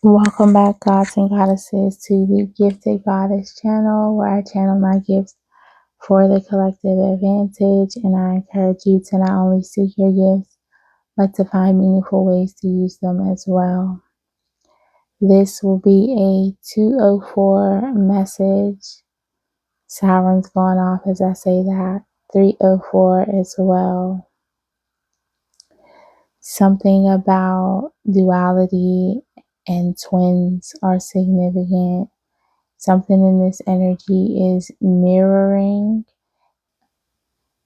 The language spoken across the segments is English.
Welcome back, gods and goddesses, to the Gifted Goddess channel, where I channel my gifts for the collective advantage. And I encourage you to not only seek your gifts, but to find meaningful ways to use them as well. This will be a 204 message. Sirens going off as I say that. 304 as well. Something about duality and twins are significant. Something in this energy is mirroring.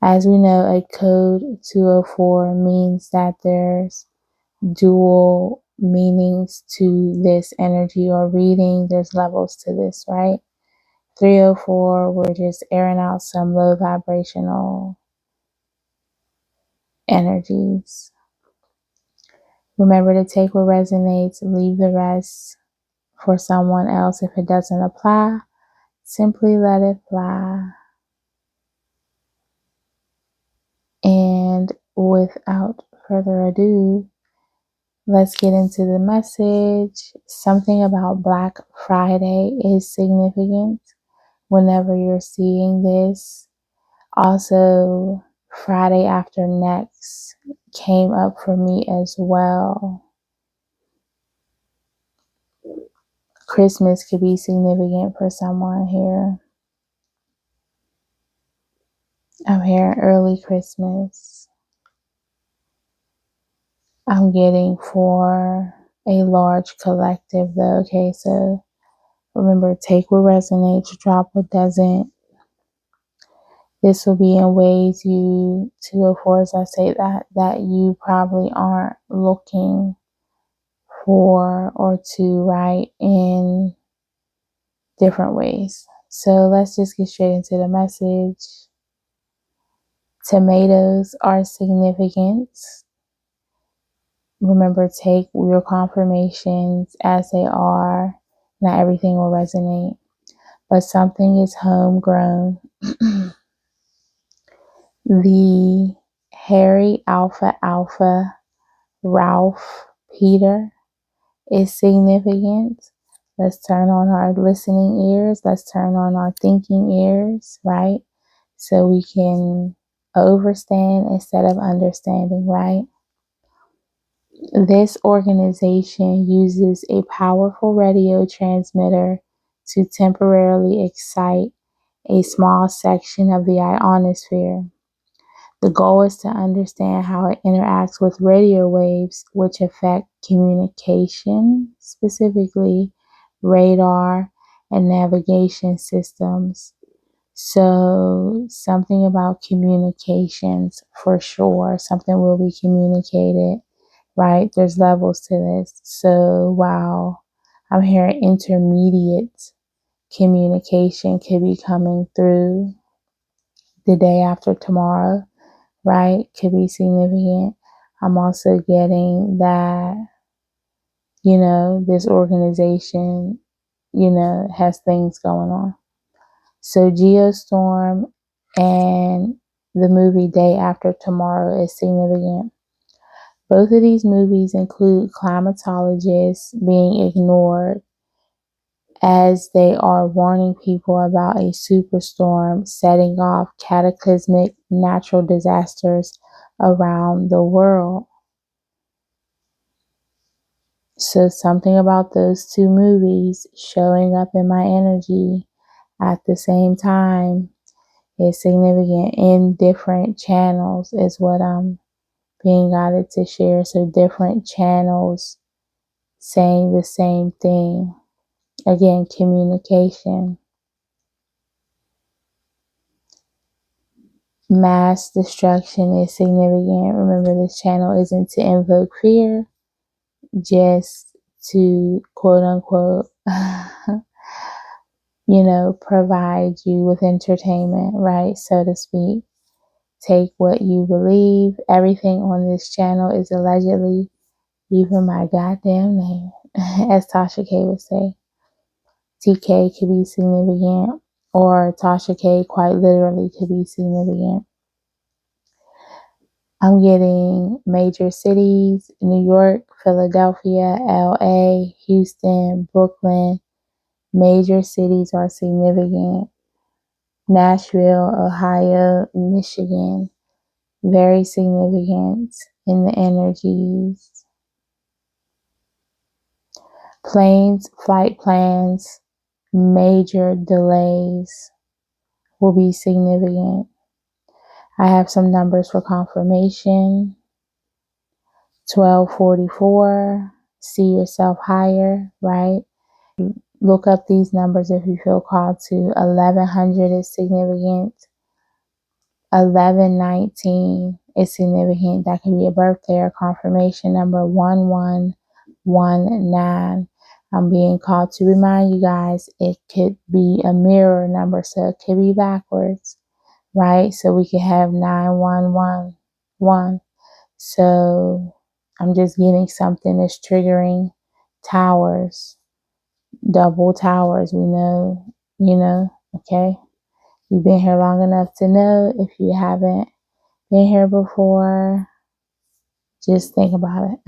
As we know, a code 204 means that there's dual meanings to this energy or reading. There's levels to this, right? 304, we're just airing out some low vibrational energies. Remember to take what resonates, leave the rest for someone else. If it doesn't apply, simply let it fly. And without further ado, let's get into the message. Something about Black Friday is significant whenever you're seeing this. Also, Friday after next came up for me as well. Christmas could be significant for someone here. I'm hearing early Christmas. I'm getting for a large collective though. Okay, so remember, take what resonates, drop what doesn't. This will be in ways you 204, as I say that you probably aren't looking for or to, right, in different ways. So let's just get straight into the message. Tomatoes are significant. Remember, take your confirmations as they are. Not everything will resonate, but something is homegrown. The Harry Alpha Alpha Ralph Peter is significant. Let's turn on our listening ears. Let's turn on our thinking ears, right? So we can overstand instead of understanding, right? This organization uses a powerful radio transmitter to temporarily excite a small section of the ionosphere. The goal is to understand how it interacts with radio waves, which affect communication, specifically radar and navigation systems. So, something about communications for sure. Something will be communicated, right? There's levels to this. So, while I'm hearing intermediate communication could be coming through the day after tomorrow, right, could be significant. I'm also getting that, this organization, has things going on. So Geostorm and the movie Day After Tomorrow is significant. Both of these movies include climatologists being ignored as they are warning people about a superstorm setting off cataclysmic natural disasters around the world. So something about those two movies showing up in my energy at the same time is significant in different channels is what I'm being guided to share. So different channels saying the same thing. Again, communication. Mass destruction is significant. Remember, this channel isn't to invoke fear, just to quote unquote, provide you with entertainment, right? So to speak. Take what you believe. Everything on this channel is allegedly, even my goddamn name, as Tasha K would say. TK could be significant, or Tasha K quite literally could be significant. I'm getting major cities: New York, Philadelphia, LA, Houston, Brooklyn. Major cities are significant. Nashville, Ohio, Michigan. Very significant in the energies. Planes, flight plans, major delays will be significant. I have some numbers for confirmation. 1244, see yourself higher, right? Look up these numbers if you feel called to. 1100 is significant. 1119 is significant. That can be a birthday or confirmation number. 1119. I'm being called to remind you guys it could be a mirror number, so it could be backwards, right? So we could have 9111. So I'm just getting something that's triggering towers, double towers. We know, okay? You've been here long enough to know. If you haven't been here before, just think about it.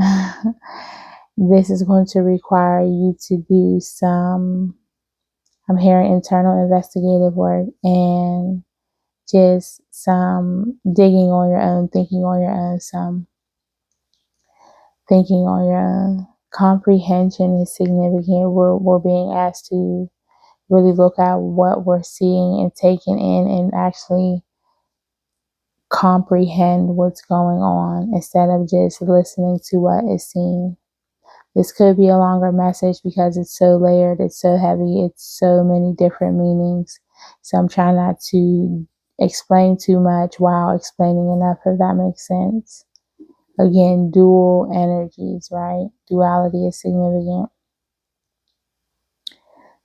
This is going to require you to do some, I'm hearing internal investigative work and just some digging on your own, thinking on your own, some thinking on your own. Comprehension is significant. We're being asked to really look at what we're seeing and taking in and actually comprehend what's going on instead of just listening to what is seen. This could be a longer message because it's so layered, it's so heavy, it's so many different meanings. So I'm trying not to explain too much while explaining enough, if that makes sense. Again, dual energies, right? Duality is significant.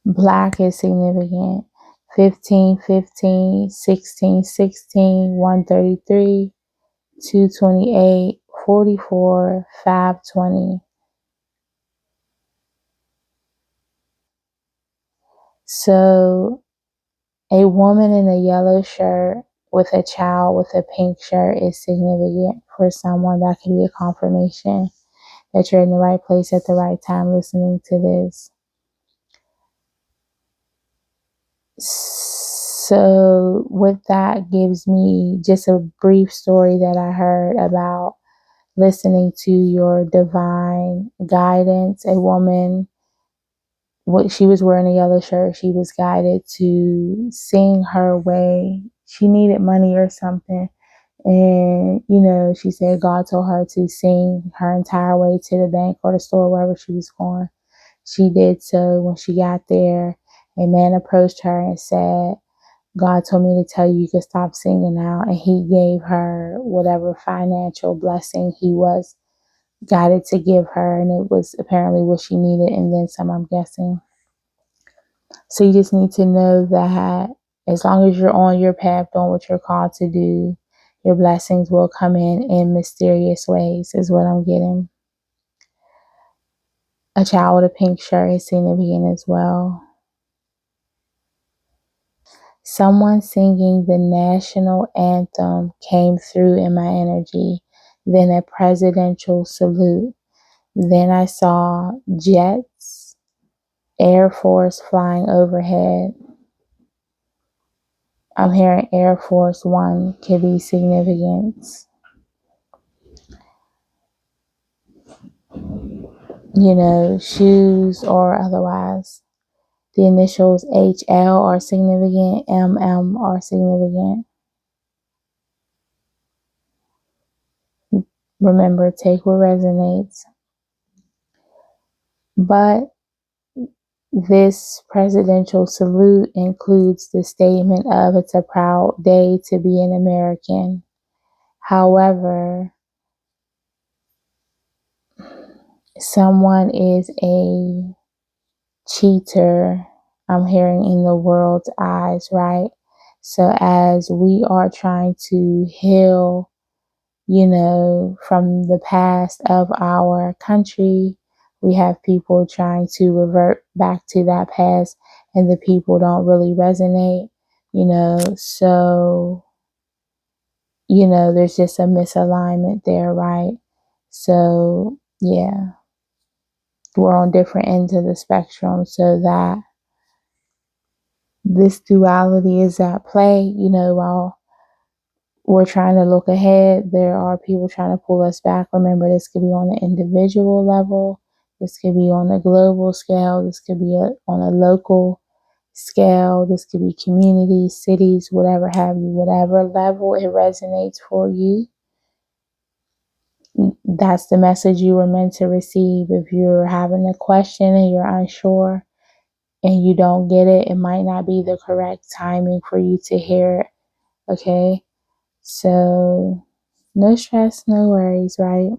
Black is significant. 1515, 1616, 133, 228, 44, 520. So a woman in a yellow shirt with a child with a pink shirt is significant for someone. That can be a confirmation that you're in the right place at the right time listening to this. So with that gives me just a brief story that I heard about listening to your divine guidance. A woman, she was wearing a yellow shirt. She was guided to sing her way. She needed money or something. And, she said God told her to sing her entire way to the bank or the store, wherever she was going. She did so. When she got there, a man approached her and said, God told me to tell you you could stop singing now. And he gave her whatever financial blessing he was guided to give her. And it was apparently what she needed. And then some, I'm guessing. So you just need to know that as long as you're on your path, doing what you're called to do, your blessings will come in mysterious ways, is what I'm getting. A child with a pink shirt is significant as well. Someone singing the national anthem came through in my energy. Then a presidential salute. Then I saw jets, Air Force flying overhead. I'm hearing Air Force One could be significant. Shoes or otherwise. The initials HL are significant, MM are significant. Remember, take what resonates. But this presidential salute includes the statement of it's a proud day to be an American. However, someone is a cheater, I'm hearing, in the world's eyes, right? So as we are trying to heal, from the past of our country, we have people trying to revert back to that past, and the people don't really resonate, so there's just a misalignment there, right? So, yeah, we're on different ends of the spectrum, so that this duality is at play, while we're trying to look ahead, there are people trying to pull us back. Remember, this could be on the individual level, this could be on a global scale, this could be on a local scale, this could be communities, cities, whatever have you, whatever level it resonates for you. That's the message you were meant to receive. If you're having a question and you're unsure and you don't get it, it might not be the correct timing for you to hear it. Okay? So, no stress, no worries, right?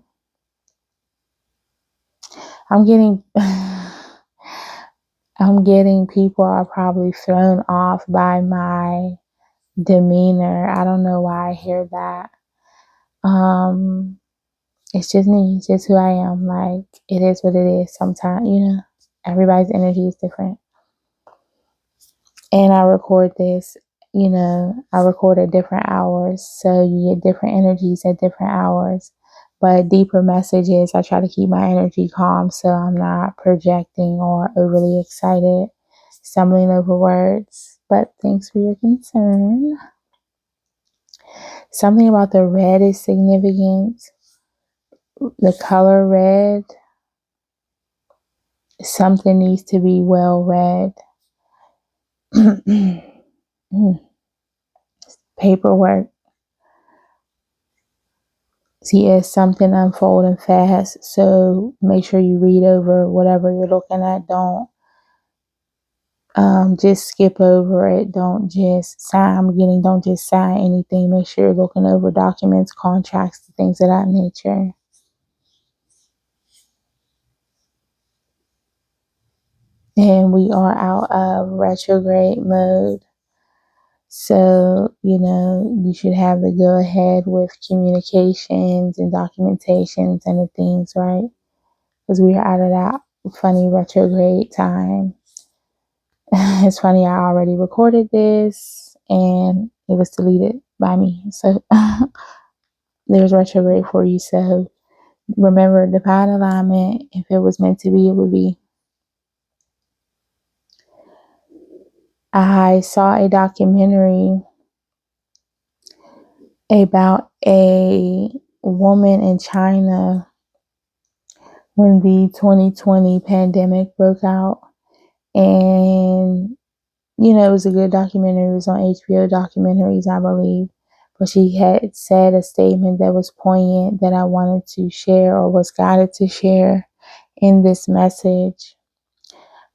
I'm getting people are probably thrown off by my demeanor. I don't know why I hear that. It's just me. It's just who I am. Like, it is what it is. Sometimes, everybody's energy is different. And I record this, I record at different hours. So you get different energies at different hours. But deeper messages, I try to keep my energy calm so I'm not projecting or overly excited, stumbling over words. But thanks for your concern. Something about the red is significant. The color red, something needs to be well read. Paperwork. See, it's something unfolding fast, so make sure you read over whatever you're looking at. Don't just skip over it. Don't just sign. Don't just sign anything. Make sure you're looking over documents, contracts, things of that nature. And we are out of retrograde mode. So, you should have the go ahead with communications and documentations and the things, right? Because we are out of that funny retrograde time. It's funny, I already recorded this and it was deleted by me. So there's retrograde for you. So remember, divine alignment, if it was meant to be, it would be. I saw a documentary about a woman in China when the 2020 pandemic broke out. And, it was a good documentary. It was on HBO Documentaries, I believe. But she had said a statement that was poignant that I wanted to share, or was guided to share in this message.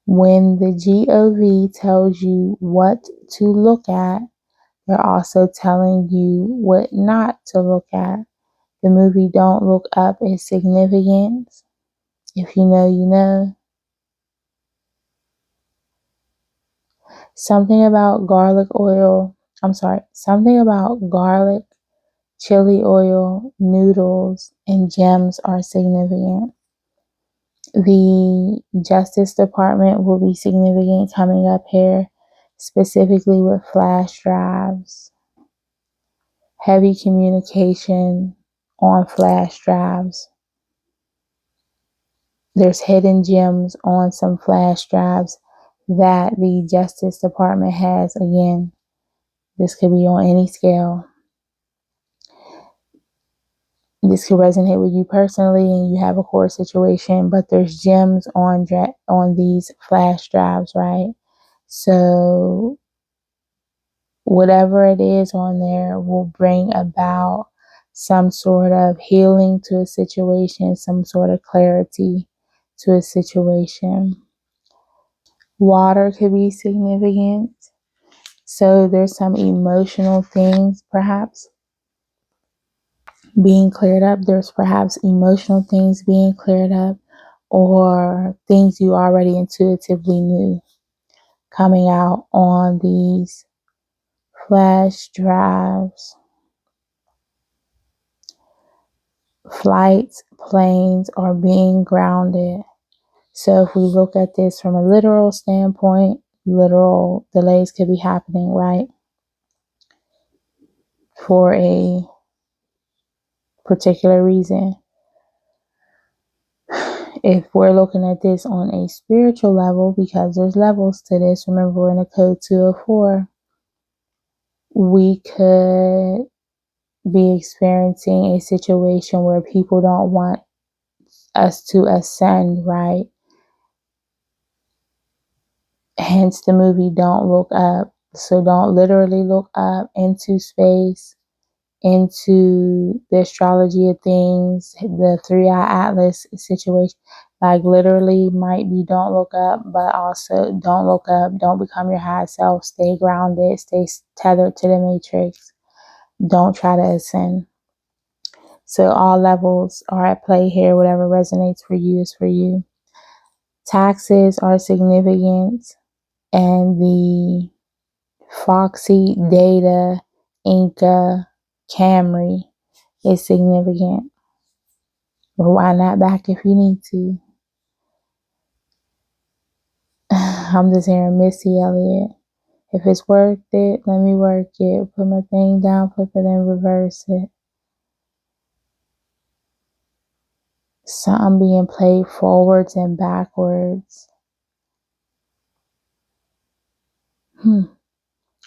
When the GOV tells you what to look at, they're also telling you what not to look at. The movie Don't Look Up is significant. If you know, you know. Something about garlic, chili oil, noodles, and gems are significant. The Justice Department will be significant coming up here, specifically with flash drives. Heavy communication on flash drives. There's hidden gems on some flash drives that the Justice Department has. Again, this could be on any scale. This could resonate with you personally and you have a core situation, but there's gems on these flash drives, right? So whatever it is on there will bring about some sort of healing to a situation, some sort of clarity to a situation. Water could be significant. So there's some emotional things perhaps being cleared up. There's perhaps emotional things being cleared up, or things you already intuitively knew coming out on these flash drives. Flights, planes are being grounded. So if we look at this from a literal standpoint, literal delays could be happening, right? For a particular reason. If we're looking at this on a spiritual level, because there's levels to this, remember we're in a code 204, we could be experiencing a situation where people don't want us to ascend, right? Hence the movie Don't Look Up. So don't literally look up into space, into the astrology of things, the 3-eye atlas situation. Like literally might be don't look up, but also don't look up, don't become your high self, stay grounded, stay tethered to the matrix, don't try to ascend. So all levels are at play here. Whatever resonates for you is for you. Taxes are significant, and the Foxy, Data, Inca, Camry is significant. But why not back if you need to? I'm just hearing Missy Elliott. If it's worth it, let me work it. Put my thing down, flip it, and reverse it. Something being played forwards and backwards.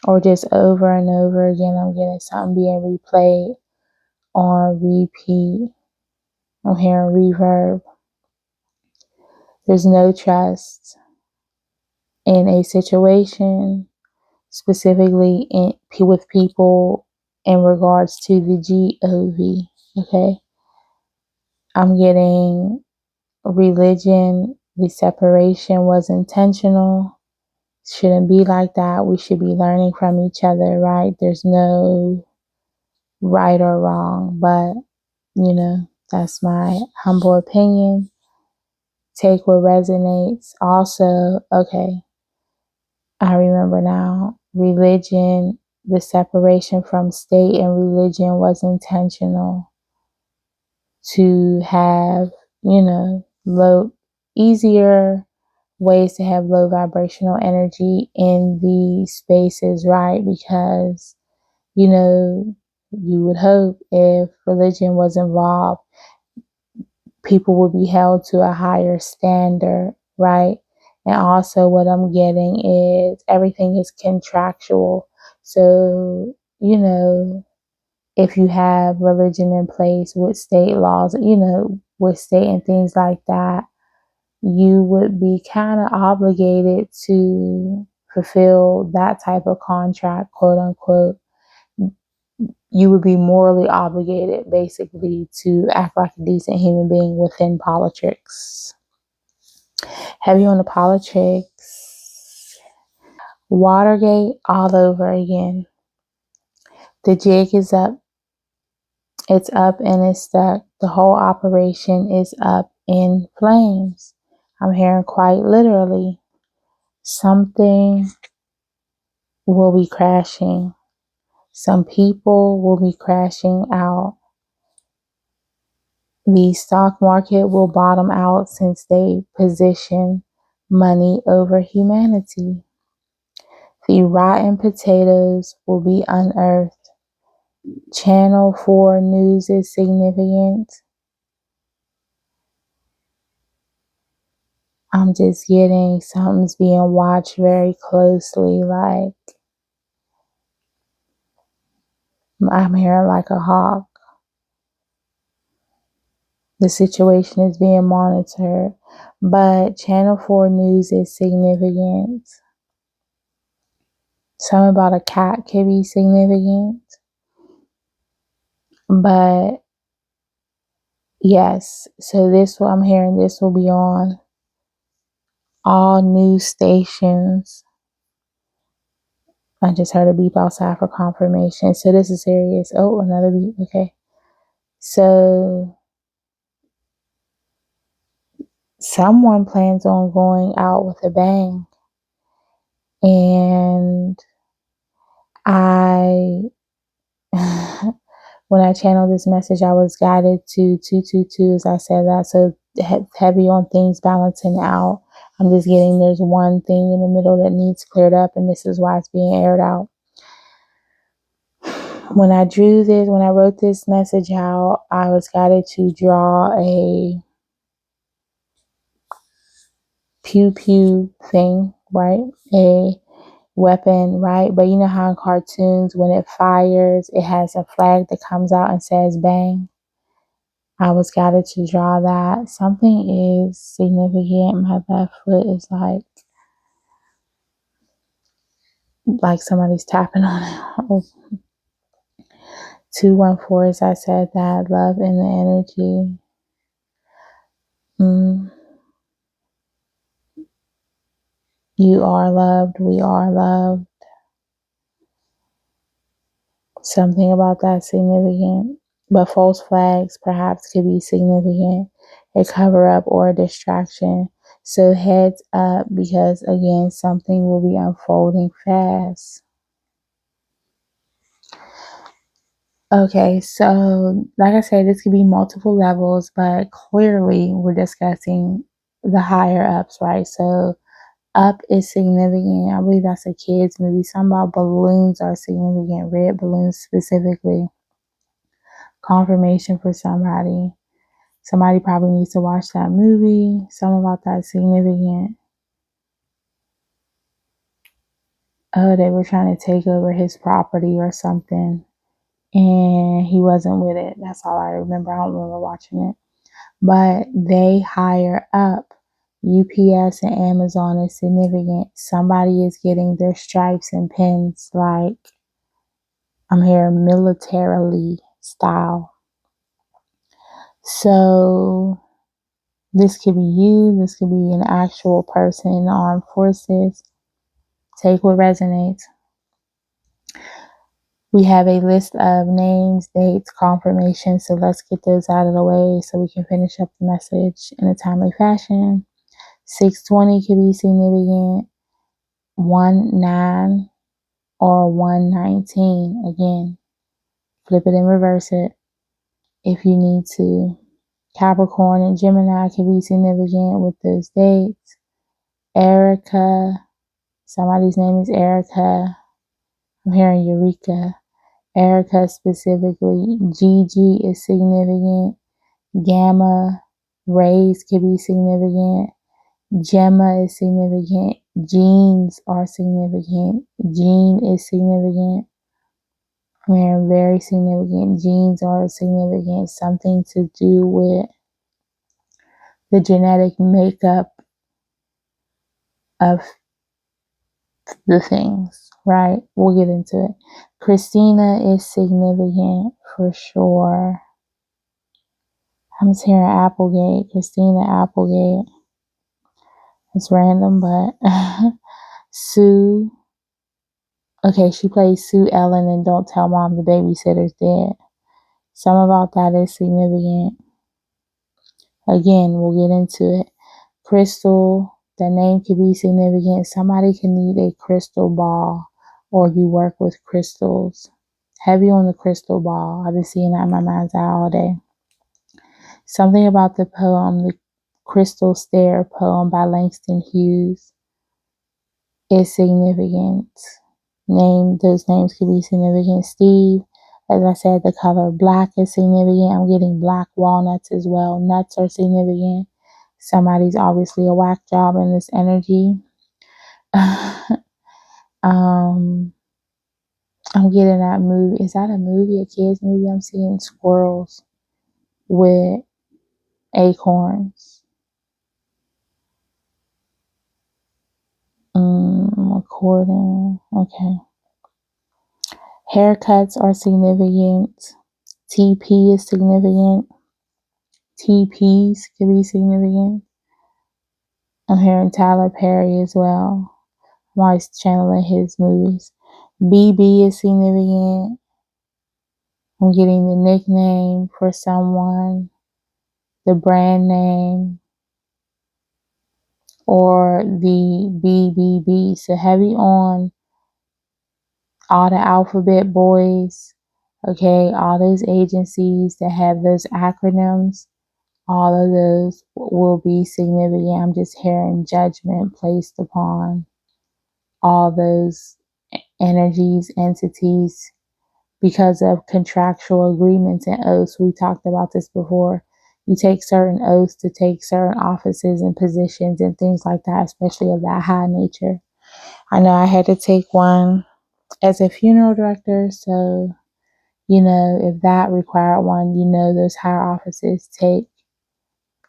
Or just over and over again, I'm getting something being replayed on repeat. I'm hearing reverb. There's no trust in a situation, specifically with people in regards to the GOV. Okay. I'm getting religion. The separation was intentional. Shouldn't be like that. We should be learning from each other, right? There's no right or wrong, but that's my humble opinion. Take what resonates. Also, okay, I remember now, religion, the separation from state and religion was intentional to have, easier ways to have low vibrational energy in these spaces, right? Because, you would hope if religion was involved, people would be held to a higher standard, right? And also what I'm getting is everything is contractual. So, if you have religion in place with state laws, with state and things like that, you would be kind of obligated to fulfill that type of contract, quote unquote. You would be morally obligated, basically, to act like a decent human being within politics. Heavy on the politics. Watergate all over again. The jig is up. It's up and it's stuck. The whole operation is up in flames. I'm hearing quite literally. Something will be crashing. Some people will be crashing out. The stock market will bottom out since they position money over humanity. The rotten potatoes will be unearthed. Channel 4 news is significant. I'm just getting something's being watched very closely. Like, I'm hearing like a hawk. The situation is being monitored. But Channel 4 news is significant. Something about a cat could be significant. But yes, so this what I'm hearing, this will be on all news stations. I just heard a beep outside for confirmation. So this is serious. Oh, another beep. Okay. So someone plans on going out with a bang. And I when I channeled this message, I was guided to 222 as I said that. So heavy on things balancing out. I'm just getting there's one thing in the middle that needs cleared up, and this is why it's being aired out. When I wrote this message out, I was guided to draw a pew pew thing, right? A weapon, right? But you know how in cartoons, when it fires, it has a flag that comes out and says bang. I was guided to draw that. Something is significant. My left foot is like somebody's tapping on it. 214, as I said, that love in the energy. You are loved. We are loved. Something about that significant. But false flags perhaps could be significant, a cover up or a distraction. So heads up, because again, something will be unfolding fast. Okay, so like I said, this could be multiple levels, but clearly we're discussing the higher ups, right? So up is significant. I believe that's a kid's movie. Something about balloons are significant, red balloons specifically. Confirmation for somebody. Somebody probably needs to watch that movie. Something about that significant. Oh, they were trying to take over his property or something, and he wasn't with it. That's all I remember. I don't remember watching it. But they higher up. UPS and Amazon is significant. Somebody is getting their stripes and pins, like I'm hearing militarily style. So this could be you. This could be an actual person in the armed forces. Take what resonates. We have a list of names, dates, confirmations. So let's get those out of the way so we can finish up the message in a timely fashion. 620 could be significant. 19 or 119. Again, flip it and reverse it if you need to. Capricorn and Gemini can be significant with those dates. Erica, somebody's name is Erica. I'm hearing Eureka. Erica specifically. Gigi is significant. Gamma rays can be significant. Gemma is significant. Genes are significant. Gene is significant. They're very significant. Genes are significant. Something to do with the genetic makeup of the things, right? We'll get into it. Christina is significant for sure. I'm just hearing Applegate. Christina Applegate. It's random, but Sue. Okay, she plays Sue Ellen and Don't Tell Mom the Babysitter's Dead. Some about that is significant. Again, we'll get into it. Crystal, the name could be significant. Somebody can need a crystal ball, or you work with crystals. Heavy on the crystal ball. I've been seeing that in my mind's eye all day. Something about the poem, the Crystal Stair poem by Langston Hughes, is significant. Those names could be significant. Steve, as I said, the color black is significant. I'm getting black walnuts as well. Nuts are significant. Somebody's obviously a whack job in this energy. I'm getting that movie. Is that a movie, a kid's movie? I'm seeing squirrels with acorns. Recording. Okay. Haircuts are significant. TP is significant. TPs can be significant. I'm hearing Tyler Perry as well. I'm always channeling his movies. BB is significant. I'm getting the nickname for someone, the brand name, or the BBB. So heavy on all the alphabet boys, okay, all those agencies that have those acronyms, all of those will be significant. I'm just hearing judgment placed upon all those energies, entities, because of contractual agreements and oaths. We talked about this before. You take certain oaths to take certain offices and positions and things like that, especially of that high nature. I know I had to take one as a funeral director, so if that required one, those higher offices take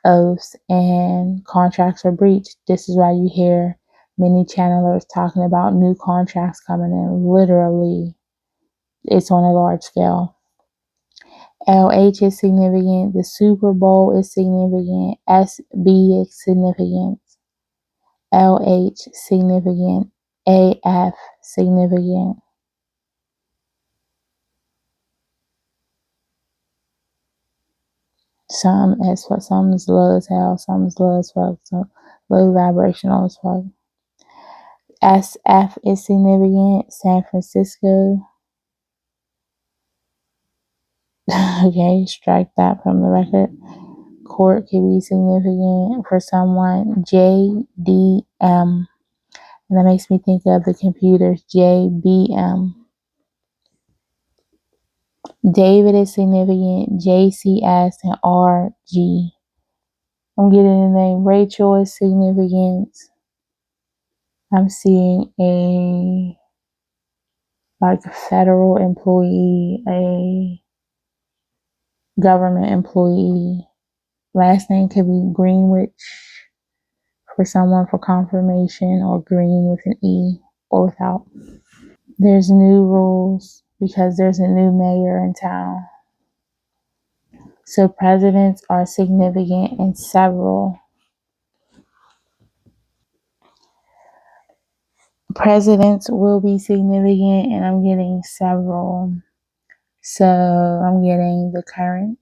oaths and contracts are breached. This is why you hear many channelers talking about new contracts coming in. Literally, it's on a large scale. LH is significant. The Super Bowl is significant. SB is significant. LH significant. AF significant. Some as fuck, some is low as hell, some is low as fuck, some low vibrational as fuck. SF is significant. San Francisco. Okay, strike that from the record. Court can be significant for someone. JDM. And that makes me think of the computers. JBM. David is significant. JCS and RG. I'm getting the name. Rachel is significant. I'm seeing a federal employee, a government employee. Last name could be Greenwich for someone for confirmation, or Green with an E or without. There's new rules because there's a new mayor in town. So presidents are significant in several. Presidents will be significant, and I'm getting several. So I'm getting the current,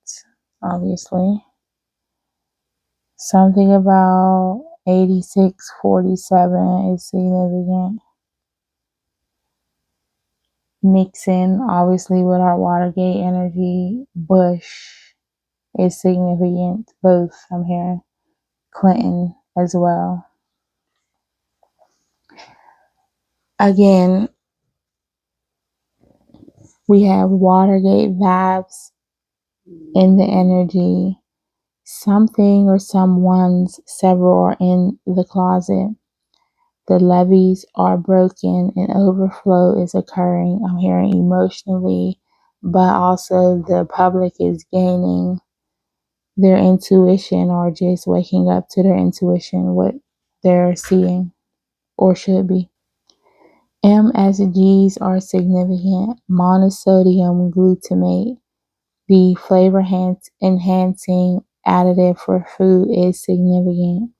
obviously. Something about 8647 is significant. Nixon, obviously, with our Watergate energy. Bush is significant. Both, I'm hearing. Clinton as well. Again, we have Watergate vibes in the energy. Something or someone's, several are in the closet. The levees are broken and overflow is occurring. I'm hearing emotionally, but also the public is gaining their intuition or just waking up to their intuition, what they're seeing or should be. MSGs are significant. Monosodium glutamate, the flavor enhancing additive for food, is significant.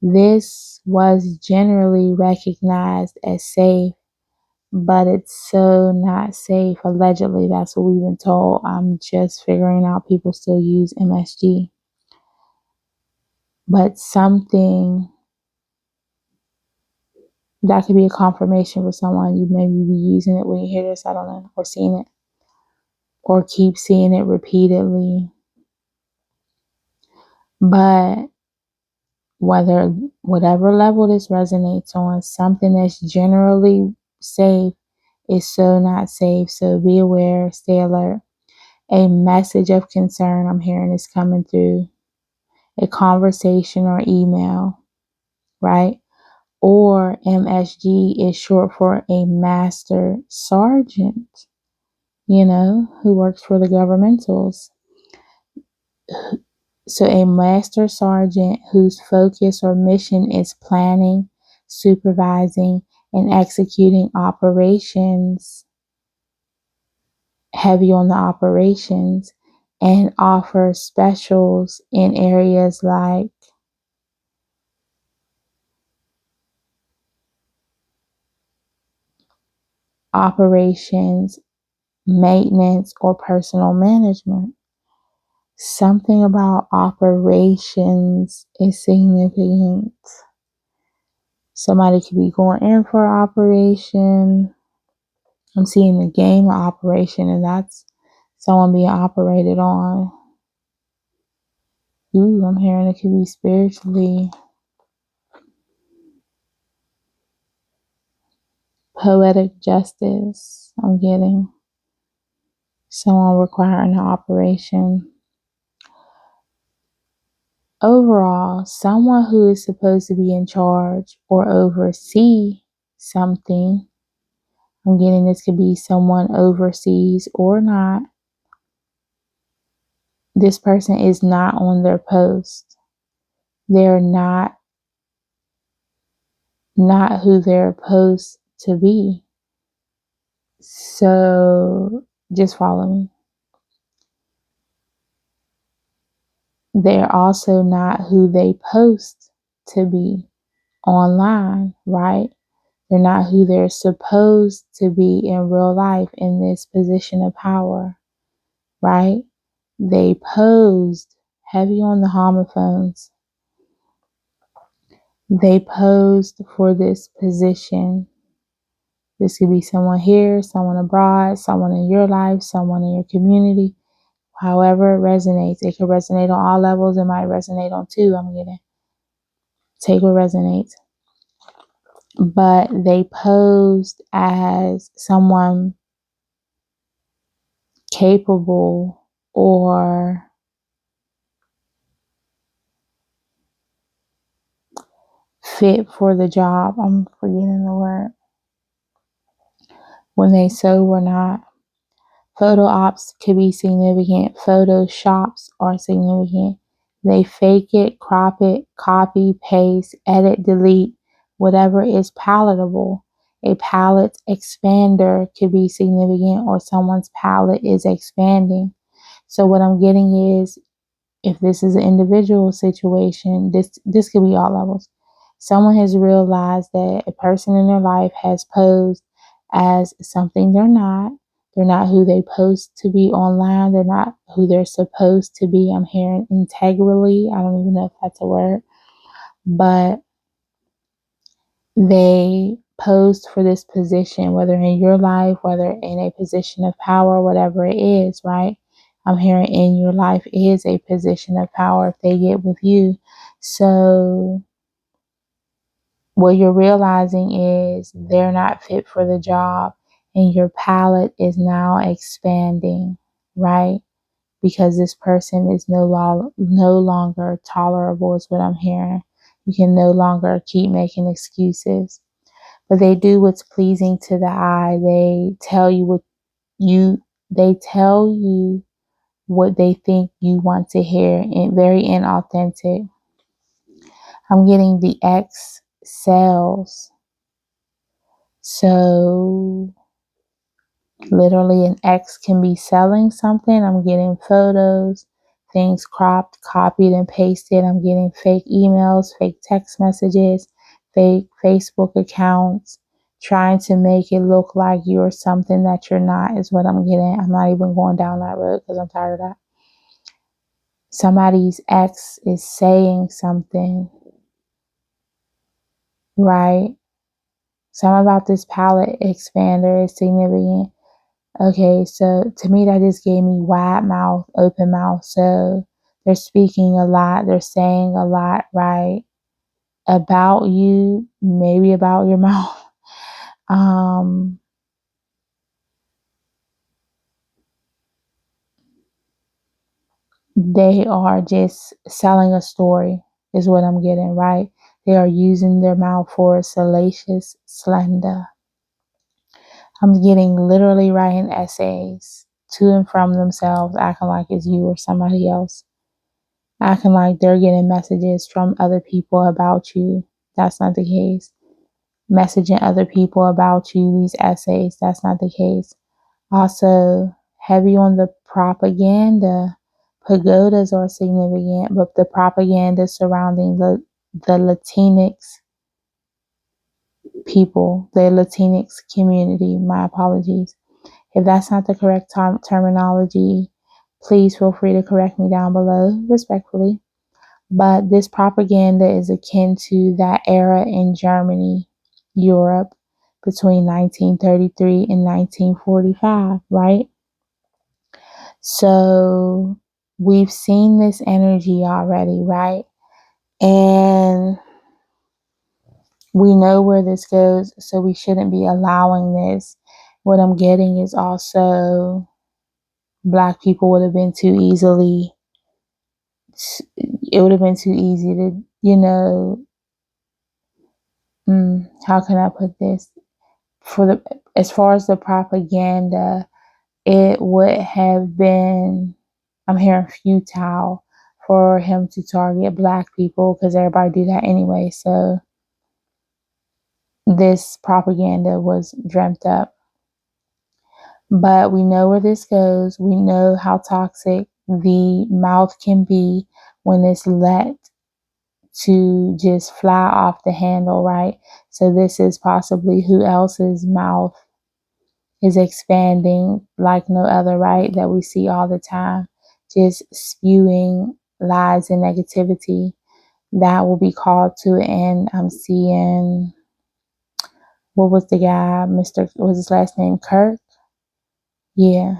This was generally recognized as safe, but it's so not safe. Allegedly, that's what we've been told. I'm just figuring out people still use MSG. But something that could be a confirmation for someone. You maybe be using it when you hear this, I don't know, or seeing it, or keep seeing it repeatedly. But whatever level this resonates on, something that's generally safe is so not safe. So be aware, stay alert. A message of concern, I'm hearing, is coming through. A conversation or email, right? Or MSG is short for a master sergeant, who works for the governmentals. So a master sergeant whose focus or mission is planning, supervising, and executing operations, heavy on the operations, and offers specials in areas like operations, maintenance, or personal management. Something about operations is significant. Somebody could be going in for an operation. I'm seeing the game of operation, and that's someone being operated on. Ooh, I'm hearing it could be spiritually. Poetic justice, I'm getting. someone requiring an operation. Overall, someone who is supposed to be in charge or oversee something. I'm getting this could be someone overseas or not. This person is not on their post. They're not who they're supposed to be. So just follow me. They're also not who they post to be online, right? They're not who they're supposed to be in real life in this position of power, right? They posed heavy on the homophones. They posed for this position. This could be someone here, someone abroad, someone in your life, someone in your community. However it resonates. It could resonate on all levels. It might resonate on two. I'm going to take what resonates. But they posed as someone capable or fit for the job. I'm forgetting the word. When they so were not. Photo ops could be significant. Photoshops are significant. They fake it, crop it, copy, paste, edit, delete, whatever is palatable. A palette expander could be significant, or someone's palette is expanding. So what I'm getting is, if this is an individual situation, this could be all levels. Someone has realized that a person in their life has posed as something they're not. They're not who they post to be online. They're not who they're supposed to be. I'm hearing integrally. I don't even know if that's a word, but they posed for this position, whether in your life, whether in a position of power, whatever it is, right? I'm hearing in your life is a position of power if they get with you. So what you're realizing is they're not fit for the job, and your palette is now expanding, right? Because this person is no longer tolerable is what I'm hearing. You can no longer keep making excuses. But they do what's pleasing to the eye. They tell you what they think you want to hear, and very inauthentic. I'm getting the X sells. So literally an X can be selling something. I'm getting photos, things cropped, copied, and pasted. I'm getting fake emails, fake text messages, fake Facebook accounts, trying to make it look like you're something that you're not is what I'm getting. I'm not even going down that road because I'm tired of that. Somebody's ex is saying something, right? Something about this palette expander is significant. Okay, so to me, that just gave me wide mouth, open mouth. So they're speaking a lot, they're saying a lot, right? About you, maybe about your mouth. They are just selling a story, is what I'm getting, right? They are using their mouth for salacious slander. I'm getting literally writing essays to and from themselves, acting like it's you or somebody else. Acting like they're getting messages from other people about you. That's not the case. Messaging other people about you, these essays, that's not the case. Also, heavy on the propaganda. Pagodas are significant, but the propaganda surrounding the Latinx people, the Latinx community, my apologies. If that's not the correct terminology, please feel free to correct me down below, respectfully. But this propaganda is akin to that era in Germany, Europe, between 1933 and 1945, right? So we've seen this energy already, right? And we know where this goes, so we shouldn't be allowing this. What I'm getting is also Black people would have been too easily, it would have been too easy to, how can I put this? As far as the propaganda, it would have been, I'm hearing futile for him to target Black people because everybody do that anyway. So this propaganda was dreamt up. But we know where this goes. We know how toxic the mouth can be when it's let to just fly off the handle, right? So this is possibly who else's mouth is expanding like no other, right? That we see all the time, just spewing lies and negativity. That will be called to an end. I'm seeing, what was the guy, what was his last name? Kirk? Yeah.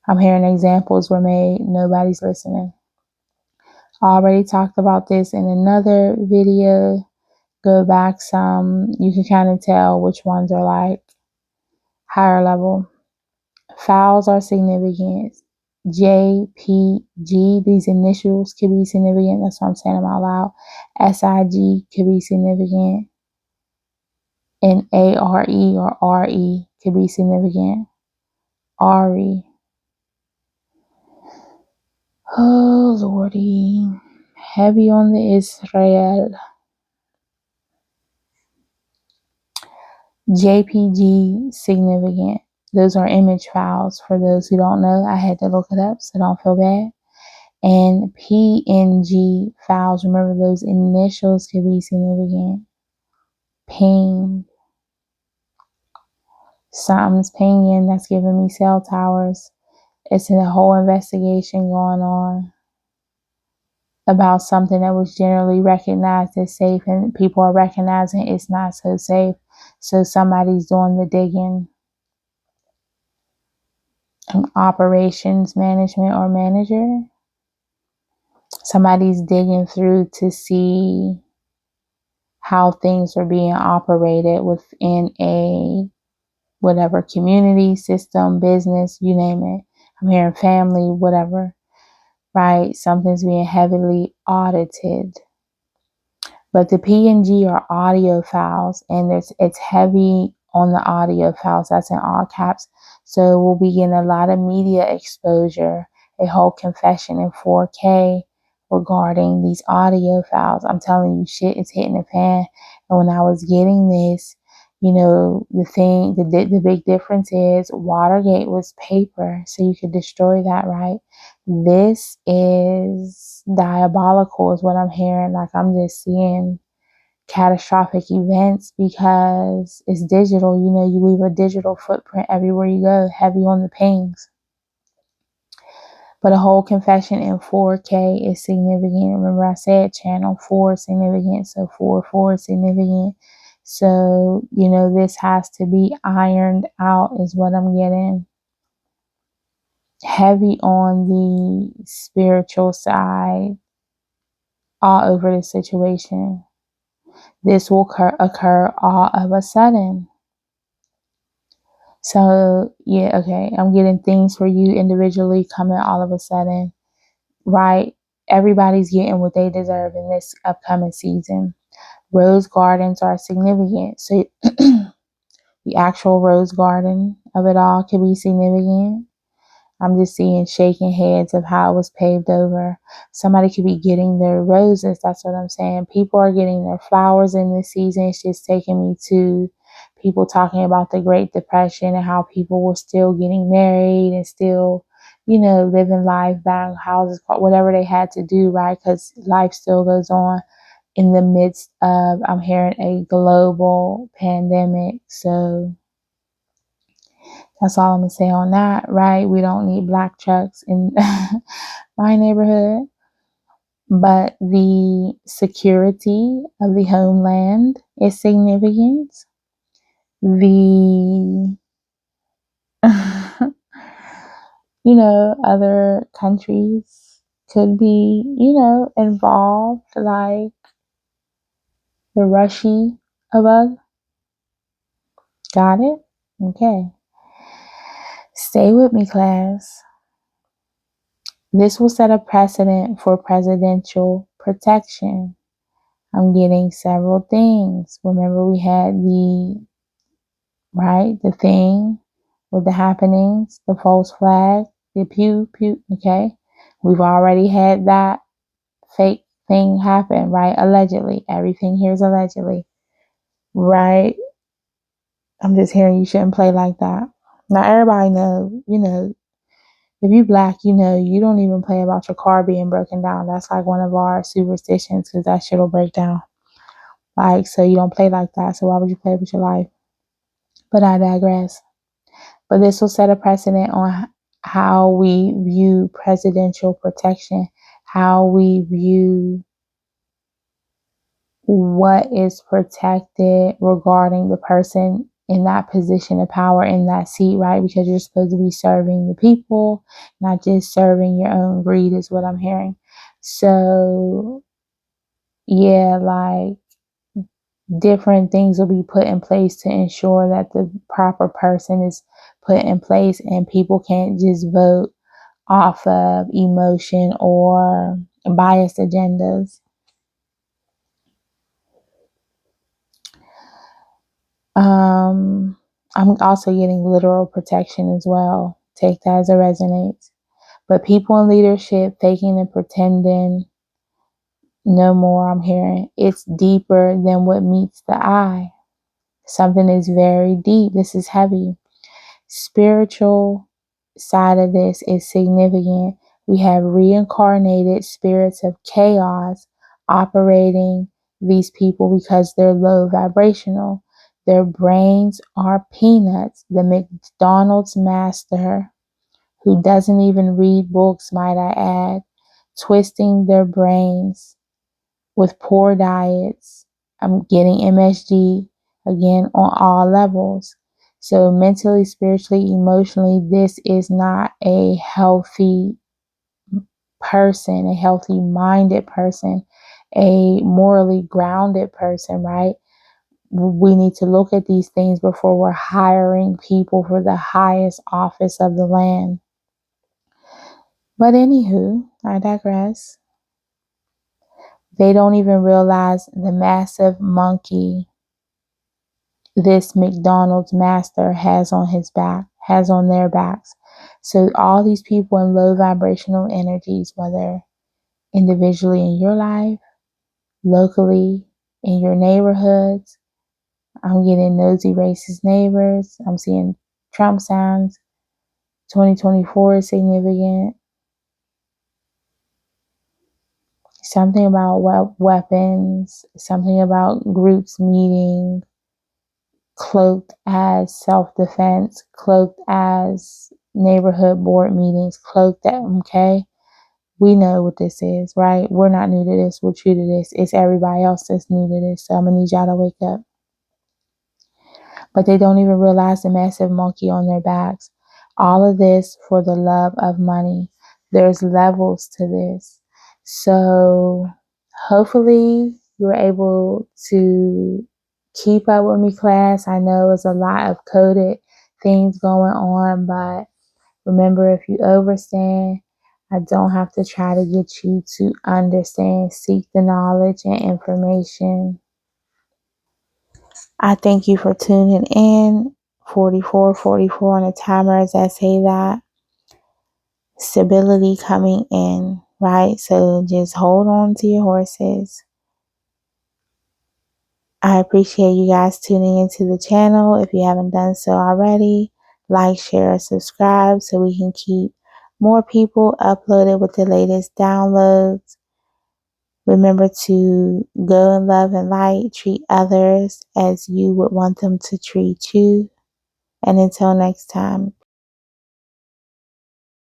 I'm hearing examples were made. Nobody's listening. I already talked about this in another video. Go back some. You can kind of tell which ones are like higher level. Fouls are significant. JPG, these initials could be significant. That's what I'm saying them out loud. SIG could be significant. And ARE or RE could be significant. RE. Oh, Lordy. Heavy on the Israel. JPG, significant. Those are image files. For those who don't know, I had to look it up, so don't feel bad. And PNG files, remember those initials could be significant. Ping. Something's pinging, that's giving me cell towers. It's a whole investigation going on about something that was generally recognized as safe, and people are recognizing it's not so safe. So somebody's doing the digging. Operations management or manager. Somebody's digging through to see how things are being operated within a whatever community, system, business, you name it. I'm hearing family, whatever, right? Something's being heavily audited. But the PNG are audio files, and it's heavy on the audio files. That's in all caps. So we'll be getting a lot of media exposure, a whole confession in 4K regarding these audio files. I'm telling you, shit is hitting the fan. And when I was getting this, the big difference is Watergate was paper, so you could destroy that, right? This is diabolical is what I'm hearing. Like, I'm just seeing catastrophic events because it's digital. You leave a digital footprint everywhere you go, heavy on the pings. But a whole confession in 4K is significant. Remember I said channel 4 is significant, so 4 is significant. So, this has to be ironed out is what I'm getting. Heavy on the spiritual side all over the situation. This will occur all of a sudden. So, yeah, okay. I'm getting things for you individually coming all of a sudden, right? Everybody's getting what they deserve in this upcoming season. Rose gardens are significant. So, the actual rose garden of it all could be significant. I'm just seeing shaking heads of how it was paved over. Somebody could be getting their roses. That's what I'm saying. People are getting their flowers in this season. It's just taking me to people talking about the Great Depression and how people were still getting married and still, living life, buying houses, whatever they had to do, right? Because life still goes on in the midst of, I'm hearing, a global pandemic. So that's all I'm going to say on that, right? We don't need black trucks in my neighborhood. But the security of the homeland is significant. The, other countries could be, involved, like the Russia above. Got it? Okay. Stay with me, class. This will set a precedent for presidential protection. I'm getting several things. Remember, we had the thing with the happenings, the false flag, the pew, okay? We've already had that fake thing happen, right? Allegedly. Everything here is allegedly, right? I'm just hearing you shouldn't play like that. Now, everybody know, if you black, you don't even play about your car being broken down. That's like one of our superstitions because that shit will break down. Like, so you don't play like that. So why would you play with your life? But I digress. But this will set a precedent on how we view presidential protection, how we view what is protected regarding the person in that position of power, in that seat, right? Because you're supposed to be serving the people, not just serving your own greed, is what I'm hearing. So, yeah, like different things will be put in place to ensure that the proper person is put in place and people can't just vote off of emotion or biased agendas. I'm also getting literal protection as well. Take that as it resonates. But people in leadership faking and pretending, no more. I'm hearing it's deeper than what meets the eye. Something is very deep. This is heavy. Spiritual side of this is significant. We have reincarnated spirits of chaos operating these people because they're low vibrational. Their brains are peanuts. The McDonald's master, who doesn't even read books, might I add, twisting their brains with poor diets. I'm getting MSG again on all levels. So mentally, spiritually, emotionally, this is not a healthy person, a healthy minded person, a morally grounded person, right? We need to look at these things before we're hiring people for the highest office of the land. But anywho, I digress. They don't even realize the massive monkey this McDonald's master has on his back, has on their backs. So all these people in low vibrational energies, whether individually in your life, locally, in your neighborhoods, I'm getting nosy racist neighbors. I'm seeing Trump signs. 2024 is significant. Something about weapons, something about groups meeting, cloaked as self-defense, cloaked as neighborhood board meetings, cloaked as, okay? We know what this is, right? We're not new to this. We're true to this. It's everybody else that's new to this. So I'm going to need y'all to wake up. But they don't even realize the massive monkey on their backs. All of this for the love of money. There's levels to this. So hopefully you're able to keep up with me, class. I know it's a lot of coded things going on, but remember, if you overstand, I don't have to try to get you to understand. Seek the knowledge and information. I thank you for tuning in. 44 on the timer as I say that. Stability coming in, right? So just hold on to your horses. I appreciate you guys tuning into the channel. If you haven't done so already, like, share, subscribe so we can keep more people uploaded with the latest downloads. Remember to go in love and light, treat others as you would want them to treat you. And until next time.